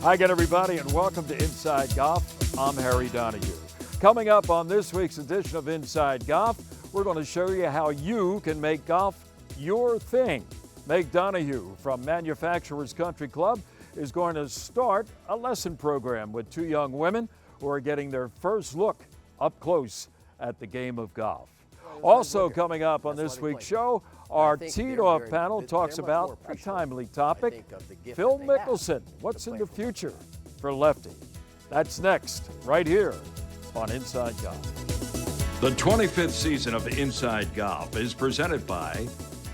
Hi again, everybody, and welcome to Inside Golf. I'm Harry Donahue. Coming up on this week's edition of Inside Golf, we're going to show you how you can make golf your thing. Meg Donahue from Manufacturers Country Club is going to start a lesson program with two young women who are getting their first look up close at the game of golf. Also coming up on this week's show, our teed-off panel talks about a timely topic, Phil Mickelson. What's in the future for Lefty? That's next, right here on Inside Golf. The 25th season of Inside Golf is presented by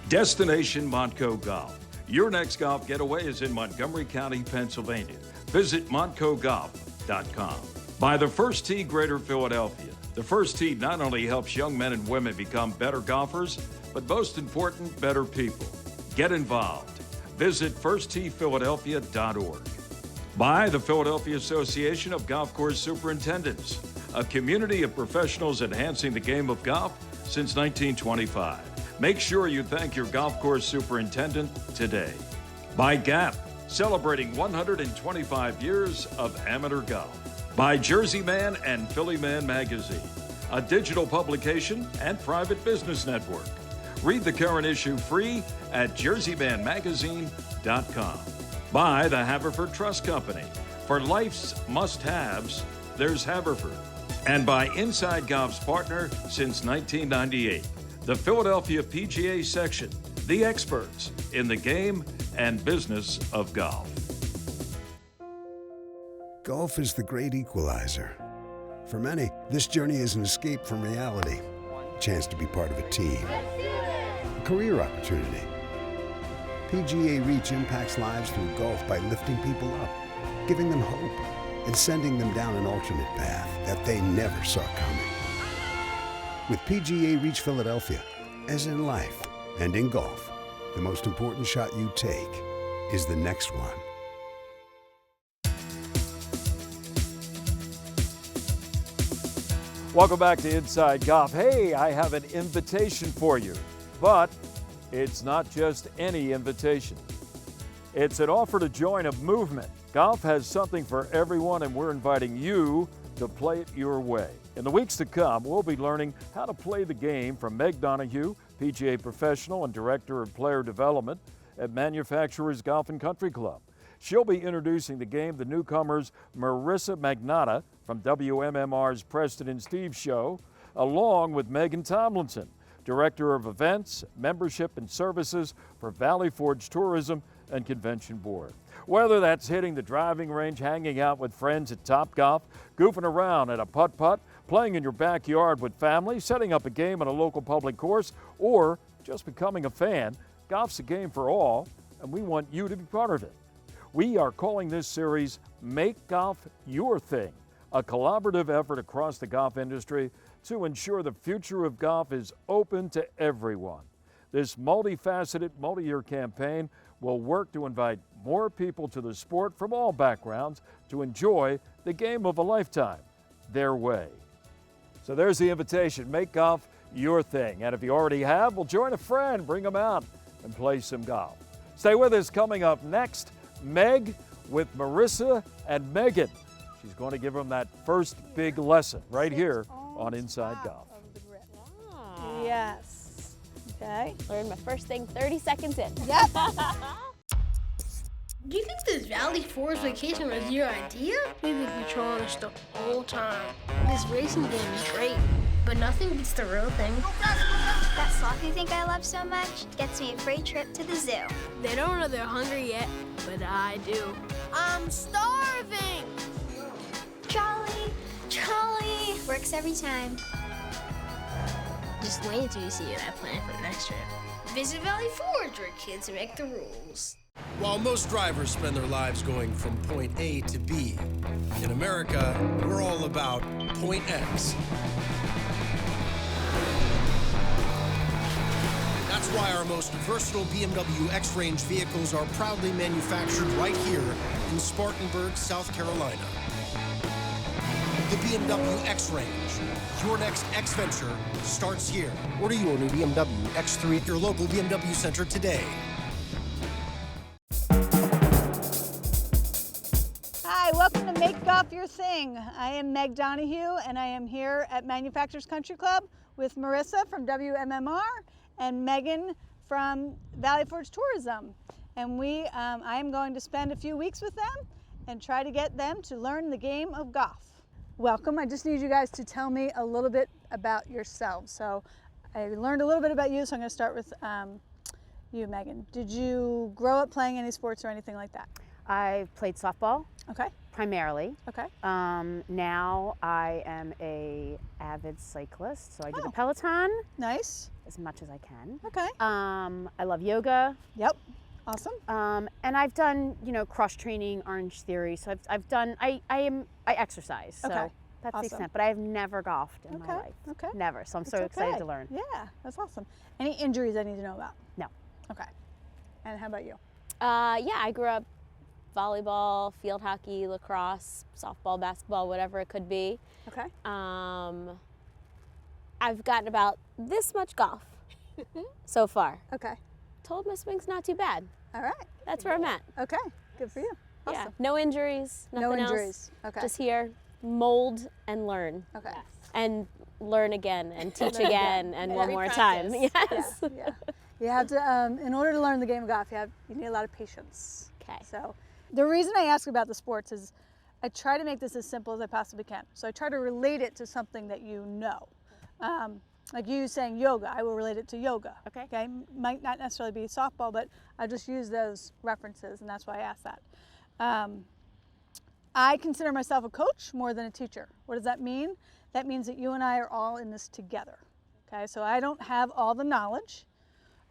Destination Montco Golf. Your next golf getaway is in Montgomery County, Pennsylvania. Visit montcogolf.com. By the First Tee Greater Philadelphia. The First Tee not only helps young men and women become better golfers, but most important, better people. Get involved. Visit firstteephiladelphia.org. By the Philadelphia Association of Golf Course Superintendents, a community of professionals enhancing the game of golf since 1925. Make sure you thank your golf course superintendent today. By Gap, celebrating 125 years of amateur golf. By Jersey Man and Philly Man Magazine, a digital publication and private business network. Read the current issue free at jerseymanmagazine.com. By the Haverford Trust Company. For life's must-haves, there's Haverford. And by Inside Golf's partner since 1998, the Philadelphia PGA Section, the experts in the game and business of golf. Golf is the great equalizer. For many, this journey is an escape from reality, a chance to be part of a team, a career opportunity. PGA Reach impacts lives through golf by lifting people up, giving them hope, and sending them down an alternate path that they never saw coming. With PGA Reach Philadelphia, as in life and in golf, the most important shot you take is the next one. Welcome back to Inside Golf. Hey, I have an invitation for you, but it's not just any invitation. It's an offer to join a movement. Golf has something for everyone, and we're inviting you to play it your way. In the weeks to come, we'll be learning how to play the game from Meg Donahue, PGA professional and Director of Player Development at Manufacturers Golf and Country Club. She'll be introducing the game to newcomers Marissa Magnotta from WMMR's Preston and Steve show, along with Megan Tomlinson, Director of Events, Membership and Services for Valley Forge Tourism and Convention Board. Whether that's hitting the driving range, hanging out with friends at Topgolf, goofing around at a putt-putt, playing in your backyard with family, setting up a game on a local public course, or just becoming a fan, golf's a game for all, and we want you to be part of it. We are calling this series Make Golf Your Thing, a collaborative effort across the golf industry to ensure the future of golf is open to everyone. This multifaceted, multi-year campaign will work to invite more people to the sport from all backgrounds to enjoy the game of a lifetime, their way. So there's the invitation, make golf your thing. And if you already have, well, join a friend, bring them out and play some golf. Stay with us. Coming up next, Meg with Marissa and Megan. She's going to give them that first big lesson right here on Inside Golf. Yes. Okay, learned my first thing 30 seconds in. Yep. Do you think this Valley Forge vacation was your idea? We've been controlling us the whole time. This racing game is great, but nothing beats the real thing. That sloth you think I love so much gets me a free trip to the zoo. They don't know they're hungry yet, but I do. I'm starving! Charlie, Charlie! Works every time. Just wait until you see what I plan for the next trip. Visit Valley Forge, where kids make the rules. While most drivers spend their lives going from point A to B, in America, we're all about point X. That's why our most versatile BMW X-Range vehicles are proudly manufactured right here in Spartanburg, South Carolina. The BMW X-Range. Your next X-Venture starts here. Order your new BMW X3 at your local BMW center today. Hi, welcome to Make Golf Your Thing. I am Meg Donahue, and I am here at Manufacturers Country Club with Marissa from WMMR and Megan from Valley Forge Tourism. And I am going to spend a few weeks with them and try to get them to learn the game of golf. Welcome. I just need you guys to tell me a little bit about yourselves. So I learned a little bit about you, so I'm going to start with you, Megan. Did you grow up playing any sports or anything like that? I played softball. Okay. Primarily. Okay. Now I am a avid cyclist, so I do the Peloton. Nice. As much as I can. Okay. I love yoga. Yep. Awesome. And I've done, cross training, Orange Theory. So I exercise. So Okay. that's Awesome. the extent. But I've never golfed in my life. Okay. Never. So I'm so It's excited okay. to learn. Yeah, that's awesome. Any injuries I need to know about? No. Okay. And how about you? Yeah, I grew up volleyball, field hockey, lacrosse, softball, basketball, whatever it could be. Okay. I've gotten about this much golf so far. Okay. Told my swing's not too bad. All right. That's where I'm at. Okay. Good for you. Yeah. Awesome. No injuries, nothing No else. injuries. Okay. Just here, mold and learn. Okay. And learn again and teach again and one more Practice. time. Yes. Yeah. Yeah. You have to, in order to learn the game of golf, you need a lot of patience. Okay. So the reason I ask about the sports is I try to make this as simple as I possibly can. So I try to relate it to something that you know. Like you saying yoga, I will relate it to yoga. Okay. Okay. Might not necessarily be softball, but I just use those references, and that's why I asked that. I consider myself a coach more than a teacher. What does that mean? That means that you and I are all in this together. Okay. So I don't have all the knowledge.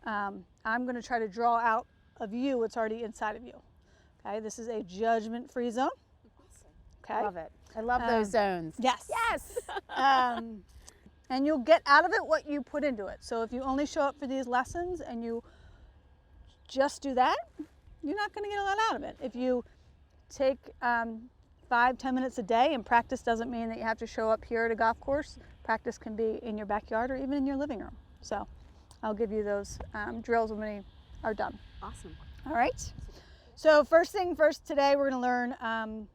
I'm going to try to draw out of you what's already inside of you. Okay. This is a judgment-free zone. Okay. Love it. I love those zones. Yes. Yes. And you'll get out of it what you put into it. So if you only show up for these lessons and you just do that, you're not going to get a lot out of it. If you take 5-10 minutes a day, and practice doesn't mean that you have to show up here at a golf course. Practice can be in your backyard or even in your living room. So I'll give you those drills when we are done. Awesome. All right. So first thing first, today we're going to learn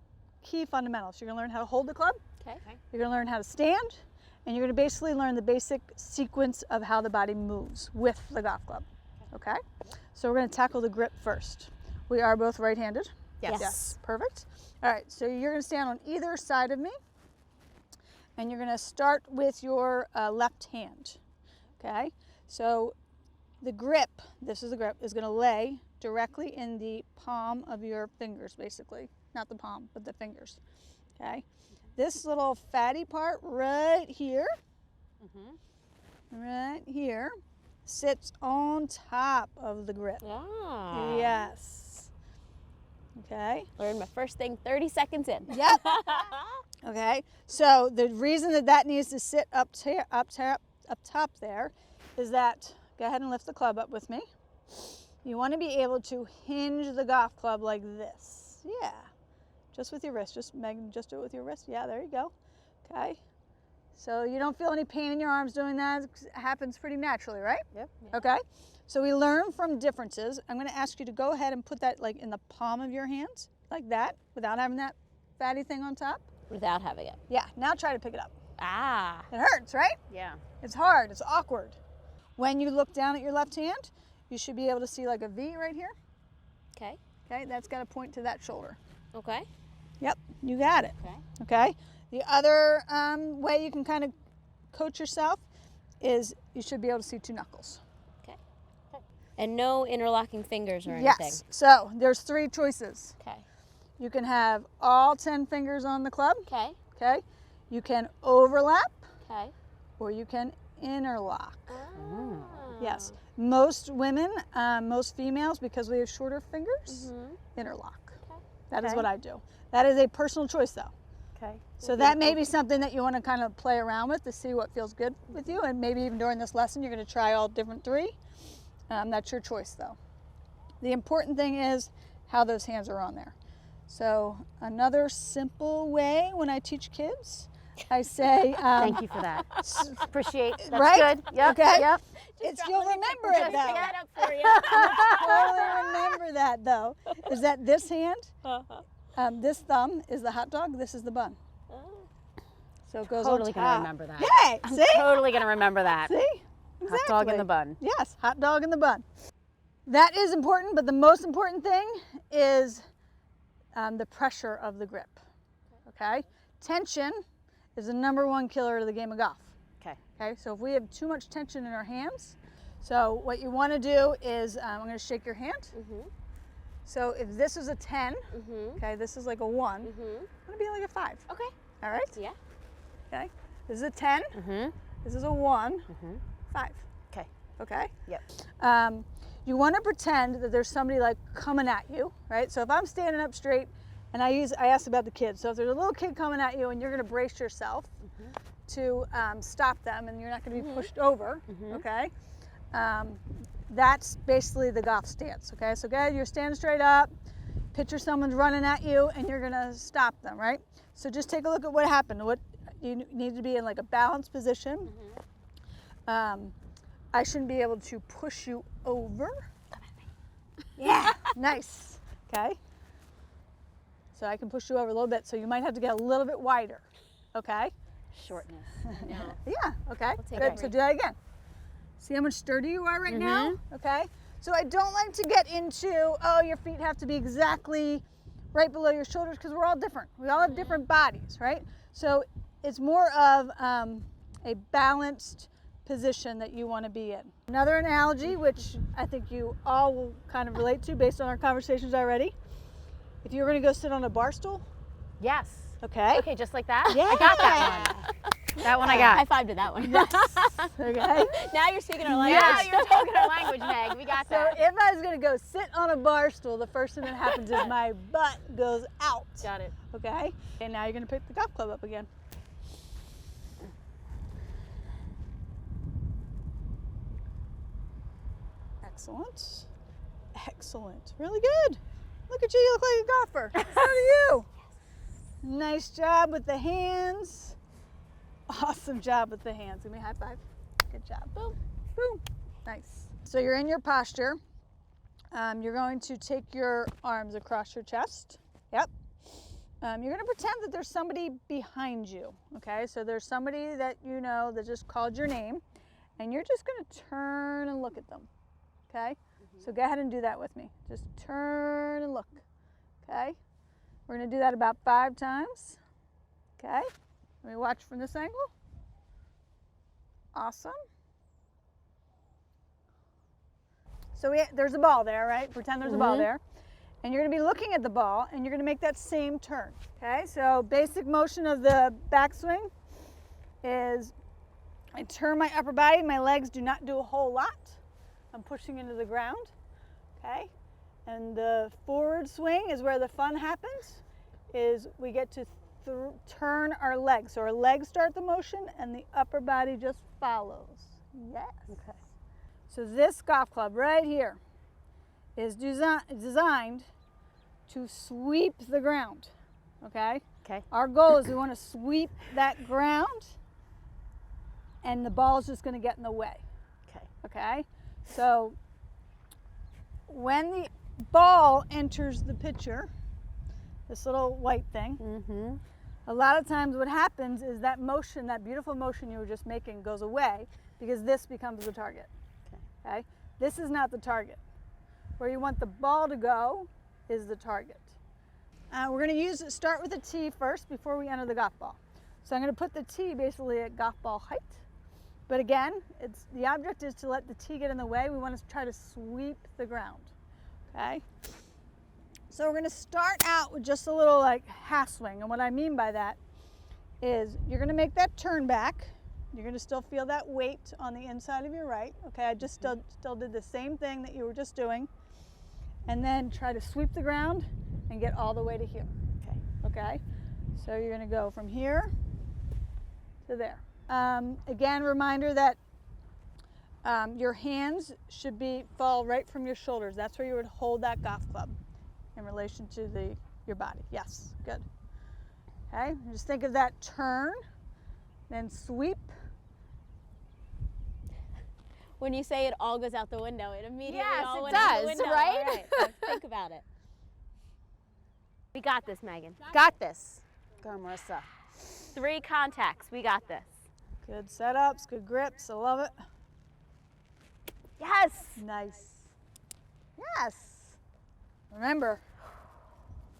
key fundamentals. You're going to learn how to hold the club. Okay. You're going to learn how to stand. And you're going to basically learn the basic sequence of how the body moves with the golf club. Okay? So we're going to tackle the grip first. We are both right-handed. Yes. Perfect. All right, so you're going to stand on either side of me. And you're going to start with your left hand. Okay? So the grip, this is the grip, is going to lay directly in the palm of your fingers, basically. Not the palm, but the fingers. Okay? This little fatty part right here, right here, sits on top of the grip. Ah. Yes. Okay. Learned my first thing 30 seconds in. Yep. Okay. So the reason that needs to sit up top there is that, go ahead and lift the club up with me. You want to be able to hinge the golf club like this. Yeah. Just with your wrist. Megan, just do it with your wrist. Yeah, there you go. Okay. So you don't feel any pain in your arms doing that. It happens pretty naturally, right? Yep. Okay. So we learn from differences. I'm going to ask you to go ahead and put that like in the palm of your hands, like that, without having that fatty thing on top. Without having it. Yeah. Now try to pick it up. Ah. It hurts, right? Yeah. It's hard. It's awkward. When you look down at your left hand, you should be able to see like a V right here. Okay. Okay. That's got to point to that shoulder. Okay. Yep, you got it. Okay. Okay. The other way you can kind of coach yourself is you should be able to see 2 knuckles. Okay. And no interlocking fingers or anything. Yes. So there's 3 choices. Okay. You can have all 10 fingers on the club. Okay. Okay. You can overlap. Okay. Or you can interlock. Ah. Yes. Most women, most females, because we have shorter fingers, interlock. Okay. That is what I do. That is a personal choice, though. Okay. So that may be something that you want to kind of play around with to see what feels good with you, and maybe even during this lesson you're going to try all different 3. That's your choice, though. The important thing is how those hands are on there. So another simple way when I teach kids, I say... Thank you for that. Appreciate it. That's right? good. Yep. Okay. Yep. You'll remember it, though. Pick that up for you. Totally remember that, though. Is that this hand This thumb is the hot dog, this is the bun. So it goes Totally on gonna top. remember that. Yay! I'm See? totally gonna remember that. See? Exactly. Hot dog in the bun. Yes, hot dog in the bun. That is important, but the most important thing is the pressure of the grip. Okay? Tension is the #1 killer to the game of golf. Okay. Okay, so if we have too much tension in our hands, so what you want to do is, I'm going to shake your hand. So if this is a 10, okay, this is like a 1, I'm going to be like a 5. Okay. All right? Yeah. Okay, this is a 10, this is a 1, 5. Okay. Okay? Yep. You want to pretend that there's somebody like coming at you, right? So if I'm standing up straight, and I asked about the kids. So if there's a little kid coming at you and you're going to brace yourself to stop them, and you're not going to be pushed over, okay? That's basically the golf stance, okay? So again, you're standing straight up, picture someone's running at you, and you're going to stop them, right? So just take a look at what happened. What you need to be in like a balanced position. I shouldn't be able to push you over. Yeah, nice. Okay. So I can push you over a little bit, so you might have to get a little bit wider. Okay? Shortness. Yeah, okay. take Good. it. So do that again. See how much sturdy you are right now? Okay. So I don't like to get into, oh, your feet have to be exactly right below your shoulders, because we're all different. We all have different bodies, right? So it's more of a balanced position that you want to be in. Another analogy, which I think you all will kind of relate to based on our conversations already. If you were going to go sit on a bar stool, Yes. okay? Okay, just like that? Yeah. I got that one. That one I got. High five to that one. Okay. Now you're speaking our language. Yeah, you're talking our language, Meg. We got So that. if I was going to go sit on a bar stool, the first thing that happens is my butt goes out. Got it. Okay? And now you're going to pick the golf club up again. Excellent. Excellent. Really good. Look at you. You look like a golfer. So do you. Nice job with the hands. Awesome job with the hands. Give me a high five. Good job. Boom. Boom. Nice. So you're in your posture. You're going to take your arms across your chest. Yep. You're going to pretend that there's somebody behind you. Okay? So there's somebody that you know that just called your name, and you're just going to turn and look at them. Okay? So go ahead and do that with me. Just turn and look. Okay? We're going to do that about 5 times. Okay? Let me watch from this angle. Awesome. So there's a ball there, right? Pretend there's a ball there. And you're going to be looking at the ball, and you're going to make that same turn. Okay? So basic motion of the backswing is I turn my upper body. My legs do not do a whole lot. I'm pushing into the ground. Okay? And the forward swing is where the fun happens, is we get to turn our legs. So our legs start the motion and the upper body just follows. Yes. Okay. So this golf club right here is designed to sweep the ground. Okay? Okay. Our goal is we want to sweep that ground, and the ball is just going to get in the way. Okay. Okay? So when the ball enters the pitcher, this little white thing, a lot of times what happens is that motion, that beautiful motion you were just making, goes away because this becomes the target. Okay? This is not the target. Where you want the ball to go is the target. We're going to start with a tee first before we enter the golf ball. So I'm going to put the tee basically at golf ball height. But again, the object is to let the tee get in the way. We want to try to sweep the ground. Okay? So we're going to start out with just a little like half swing. And what I mean by that is you're going to make that turn back. You're going to still feel that weight on the inside of your right. Okay, I just still did the same thing that you were just doing. And then try to sweep the ground and get all the way to here. Okay. Okay? So you're going to go from here to there. Again, reminder that your hands should fall right from your shoulders. That's where you would hold that golf club in relation to your body. Yes, good. Okay, just think of that turn, then sweep. When you say it all goes out the window, it immediately Yes, all it went out the does, window. right? All right, so think about it. We got this, Megan. Got this. Go, Marissa. 3 contacts. We got this. Good setups, good grips. I love it. Yes. Nice. Yes. Remember,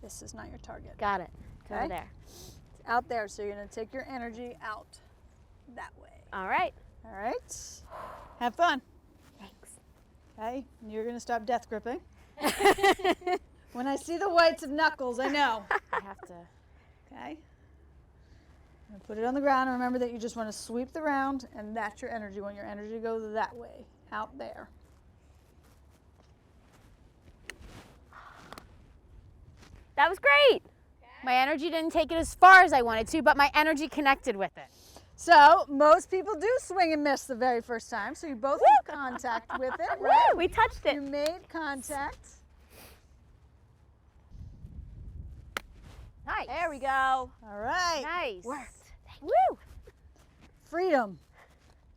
this is not your target. Got it. It's over Okay. there. It's out there, so you're going to take your energy out that way. All right. All right. Have fun. Thanks. Okay. And you're going to stop death gripping. When I see the whites of knuckles, I know. I have to. Okay. And put it on the ground. And remember that you just want to sweep the round, and that's your energy. You want your energy to go that way, out there. That was great. My energy didn't take it as far as I wanted to, but my energy connected with it. So most people do swing and miss the very first time. So you both have contact with it, right? Woo, we touched it. You made contact. Nice. There we go. All right. Nice. Worked. Woo. Freedom.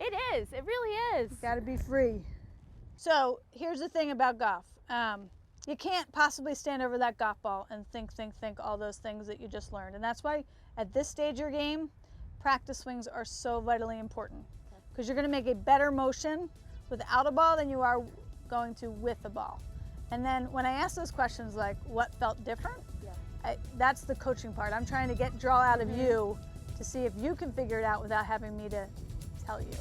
It is. It really is. Got to be free. So here's the thing about golf. You can't possibly stand over that golf ball and think all those things that you just learned. And that's why at this stage of your game, practice swings are so vitally important, because you're going to make a better motion without a ball than you are going to with a ball. And then when I ask those questions like what felt different, that's the coaching part. I'm trying to draw out of you to see if you can figure it out without having me to tell you.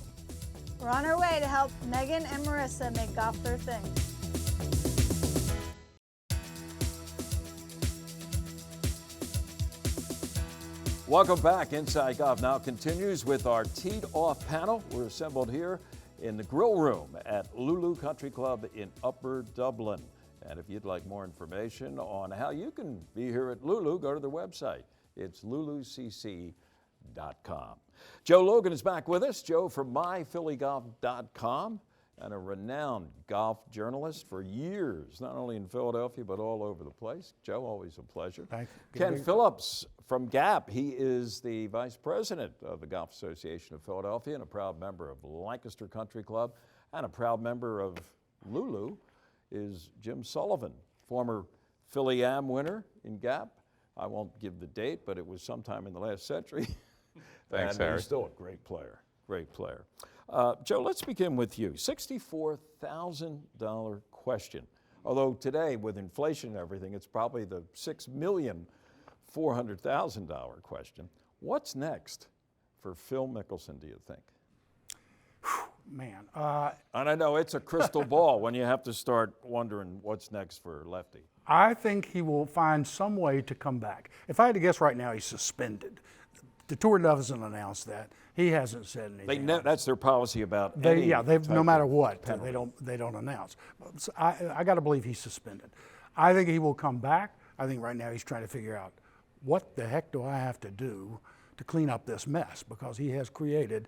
We're on our way to help Megan and Marissa make golf their thing. Welcome back. Inside Golf now continues with our teed off panel. We're assembled here in the grill room at Lulu Country Club in Upper Dublin. And if you'd like more information on how you can be here at Lulu, go to their website. It's lulucc.com. Joe Logan is back with us. Joe from myphillygolf.com, and a renowned golf journalist for years, not only in Philadelphia, but all over the place. Joe, always a pleasure. Thank you. Ken Phillips from Gap. He is the vice president of the Golf Association of Philadelphia and a proud member of Lancaster Country Club, and a proud member of Lulu is Jim Sullivan, former Philly Am winner in Gap. I won't give the date, but it was sometime in the last century. Thanks, and Harry. he's still a great player, great player. Joe, let's begin with you. $64,000 question. Although today, with inflation and everything, it's probably the $6,400,000 question. What's next for Phil Mickelson, do you think? Man. And I know it's a crystal ball when you have to start wondering what's next for Lefty. I think he will find some way to come back. If I had to guess right now, he's suspended. The tour doesn't announce that. He hasn't said anything. That's their policy about They've no matter what, penalty. they don't announce. So I got to believe he's suspended. I think he will come back. I think right now he's trying to figure out what the heck do I have to do to clean up this mess, because he has created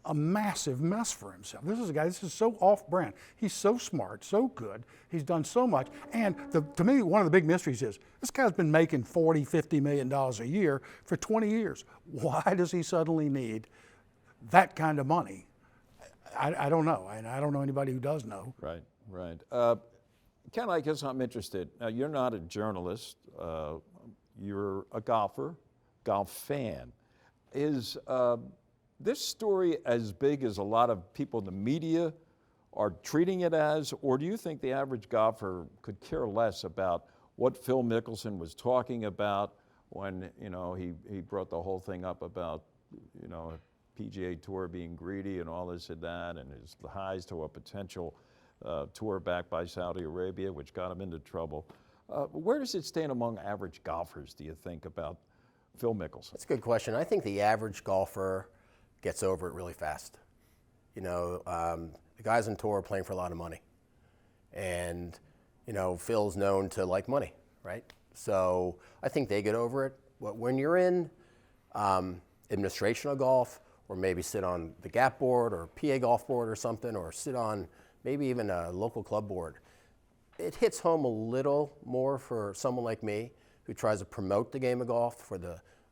a massive mess for himself. This is a guy, this is so off-brand. He's so smart, so good. He's done so much. And to me, one of the big mysteries is this guy's been making $40, $50 million a year for 20 years. Why does he suddenly need that kind of money? I don't know, and I don't know anybody who does know. Right. Ken, I guess I'm interested. Now, you're not a journalist. You're a golfer, golf fan. Is this story as big as a lot of people in the media are treating it as, or do you think the average golfer could care less about what Phil Mickelson was talking about when, he brought the whole thing up about, PGA Tour being greedy and all this and that, and his highs to a potential tour backed by Saudi Arabia, which got him into trouble. Where does it stand among average golfers, do you think, about Phil Mickelson? That's a good question. I think the average golfer gets over it really fast. The guys on tour are playing for a lot of money. And, Phil's known to like money, right? So I think they get over it. When you're in administrational golf, or maybe sit on the Gap board or PA golf board or something, or sit on maybe even a local club board, it hits home a little more for someone like me who tries to promote the game of golf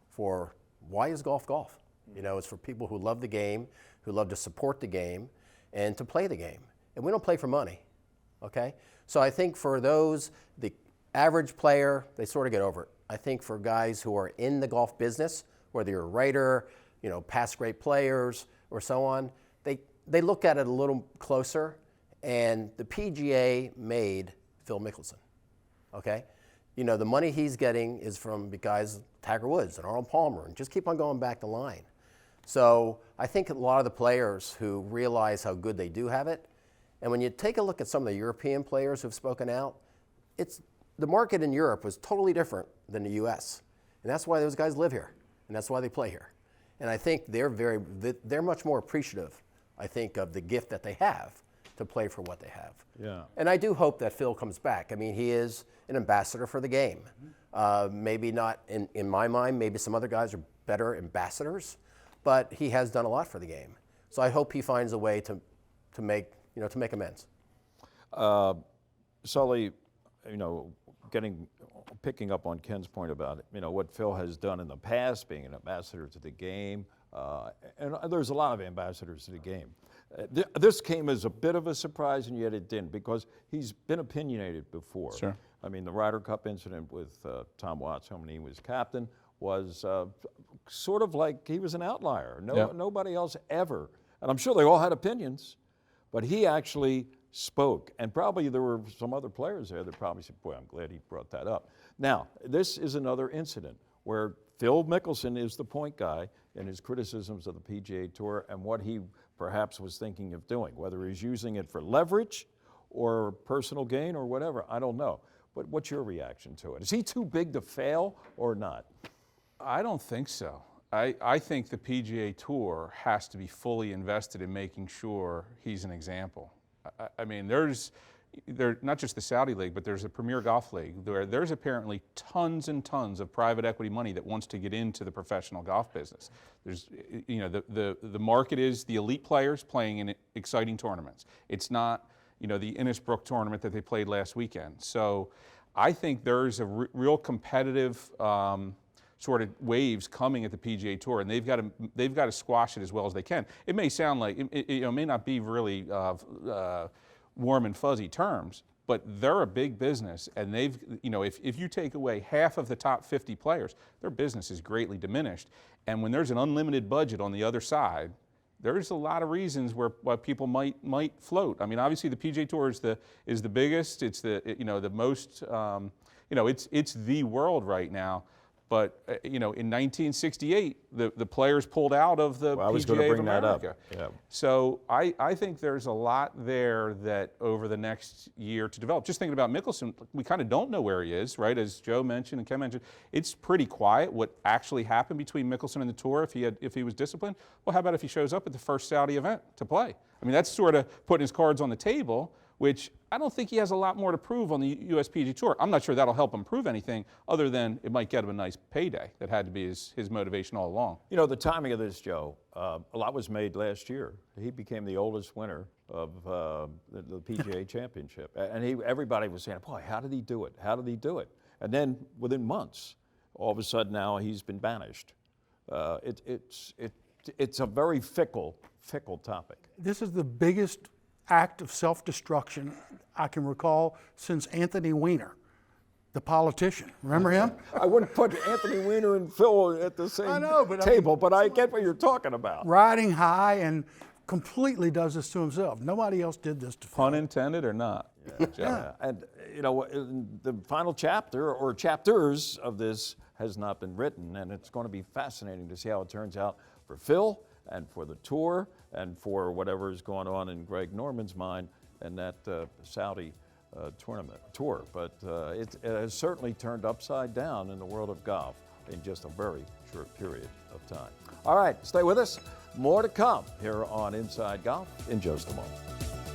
for why is golf golf? It's for people who love the game, who love to support the game, and to play the game. And we don't play for money, okay? So I think for those, the average player, they sort of get over it. I think for guys who are in the golf business, whether you're a writer, past great players or so on, they look at it a little closer, and the PGA made Phil Mickelson, okay? The money he's getting is from guys Tiger Woods and Arnold Palmer, and just keep on going back the line. So I think a lot of the players who realize how good they do have it, and when you take a look at some of the European players who've spoken out, the market in Europe was totally different than the U.S., and that's why those guys live here, and that's why they play here. And I think they're much more appreciative, I think, of the gift that they have to play for what they have. Yeah. And I do hope that Phil comes back. I mean, he is an ambassador for the game. Maybe not in my mind, maybe some other guys are better ambassadors, but he has done a lot for the game. So I hope he finds a way to make amends. Sully, picking up on Ken's point about what Phil has done in the past, being an ambassador to the game, and there's a lot of ambassadors to the game. This came as a bit of a surprise, and yet it didn't, because he's been opinionated before. Sure. I mean, the Ryder Cup incident with Tom Watson when he was captain was sort of like he was an outlier. Nobody else ever, and I'm sure they all had opinions, but he actually spoke. And probably there were some other players there that probably said, boy, I'm glad he brought that up. Now, this is another incident where Phil Mickelson is the point guy in his criticisms of the PGA Tour and what he perhaps was thinking of doing, whether he's using it for leverage or personal gain or whatever, I don't know. But what's your reaction to it? Is he too big to fail or not? I don't think so. I think the PGA Tour has to be fully invested in making sure he's an example. I mean, there's not just the Saudi League, but there's a Premier Golf League where there's apparently tons and tons of private equity money that wants to get into the professional golf business. There's, the market is the elite players playing in exciting tournaments. It's not, the Innisbrook tournament that they played last weekend. So I think there's a real competitive sort of waves coming at the PGA Tour, and they've got to squash it as well as they can. It may sound like it may not be really warm and fuzzy terms, but they're a big business, and they've if you take away half of the top 50 players, their business is greatly diminished. And when there's an unlimited budget on the other side, there's a lot of reasons why people might float. I mean, obviously the PGA Tour is the biggest. It's the most. It's the world right now. But in 1968, the players pulled out of the PGA I was going to bring that up. Yeah. So I think there's a lot there that over the next year to develop. Just thinking about Mickelson, we kind of don't know where he is, right? As Joe mentioned and Ken mentioned, it's pretty quiet what actually happened between Mickelson and the Tour if he was disciplined. Well, how about if he shows up at the first Saudi event to play? I mean, that's sort of putting his cards on the table, which I don't think he has a lot more to prove on the US PGA Tour. I'm not sure that'll help him prove anything other than it might get him a nice payday. That had to be his motivation all along. The timing of this, Joe, a lot was made last year. He became the oldest winner of the PGA Championship. And everybody was saying, boy, how did he do it? How did he do it? And then within months, all of a sudden now he's been banished. It's a very fickle topic. This is the biggest act of self-destruction I can recall since Anthony Weiner, the politician. Remember him? I wouldn't put Anthony Weiner and Phil at the same table, but I get what you're talking about. Riding high and completely does this to himself. Nobody else did this to Phil. Pun intended or not? Yeah. And the final chapter or chapters of this has not been written, and it's going to be fascinating to see how it turns out for Phil and for the tour and for whatever is going on in Greg Norman's mind and that Saudi tour. But it has certainly turned upside down in the world of golf in just a very short period of time. All right, stay with us. More to come here on Inside Golf in just a moment.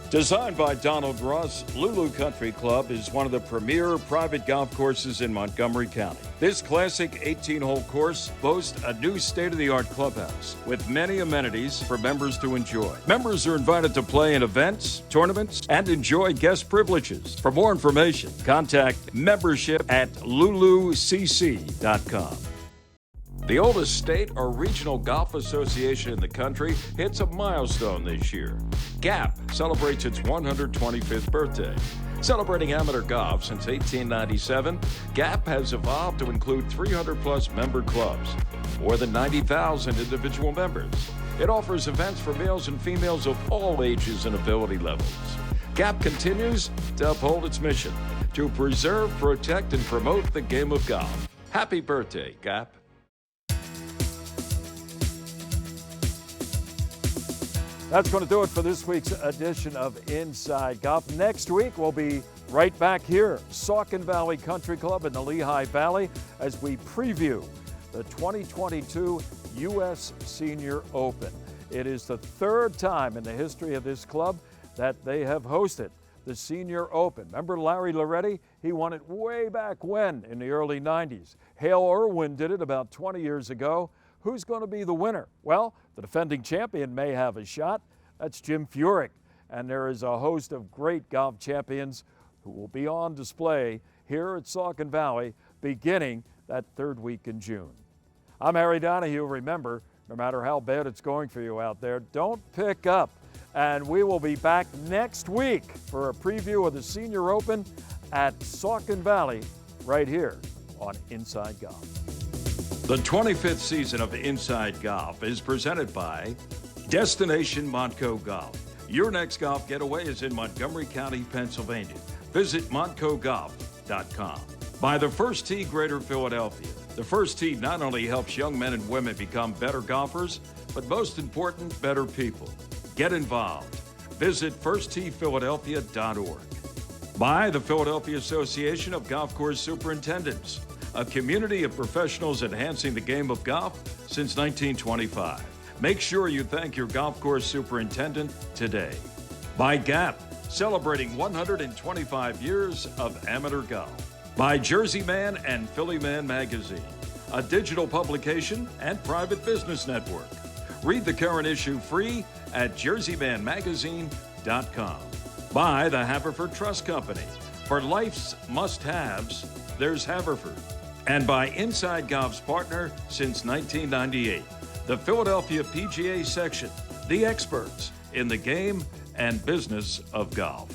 Designed by Donald Ross, Lulu Country Club is one of the premier private golf courses in Montgomery County. This classic 18-hole course boasts a new state-of-the-art clubhouse with many amenities for members to enjoy. Members are invited to play in events, tournaments, and enjoy guest privileges. For more information, contact membership@lulucc.com. The oldest state or regional golf association in the country hits a milestone this year. GAP celebrates its 125th birthday. Celebrating amateur golf since 1897, GAP has evolved to include 300-plus member clubs, more than 90,000 individual members. It offers events for males and females of all ages and ability levels. GAP continues to uphold its mission to preserve, protect, and promote the game of golf. Happy birthday, GAP. That's going to do it for this week's edition of Inside Golf. Next week, we'll be right back here, Saucon Valley Country Club in the Lehigh Valley, as we preview the 2022 U.S. Senior Open. It is the third time in the history of this club that they have hosted the Senior Open. Remember Larry Loretti? He won it way back when, in the early 90s. Hale Irwin did it about 20 years ago. Who's going to be the winner? Well, the defending champion may have a shot. That's Jim Furyk. And there is a host of great golf champions who will be on display here at Saucon Valley beginning that third week in June. I'm Harry Donahue. Remember, no matter how bad it's going for you out there, don't pick up. And we will be back next week for a preview of the Senior Open at Saucon Valley right here on Inside Golf. The 25th season of Inside Golf is presented by Destination Montco Golf. Your next golf getaway is in Montgomery County, Pennsylvania. Visit montcogolf.com. By the First Tee Greater Philadelphia. The First Tee not only helps young men and women become better golfers, but most important, better people. Get involved. Visit firstteephiladelphia.org. By the Philadelphia Association of Golf Course Superintendents, a community of professionals enhancing the game of golf since 1925. Make sure you thank your golf course superintendent today. By GAP, celebrating 125 years of amateur golf. By Jersey Man and Philly Man Magazine, a digital publication and private business network. Read the current issue free at jerseymanmagazine.com. By the Haverford Trust Company. For life's must-haves, there's Haverford. And by Inside Golf's partner since 1998, the Philadelphia PGA Section, the experts in the game and business of golf.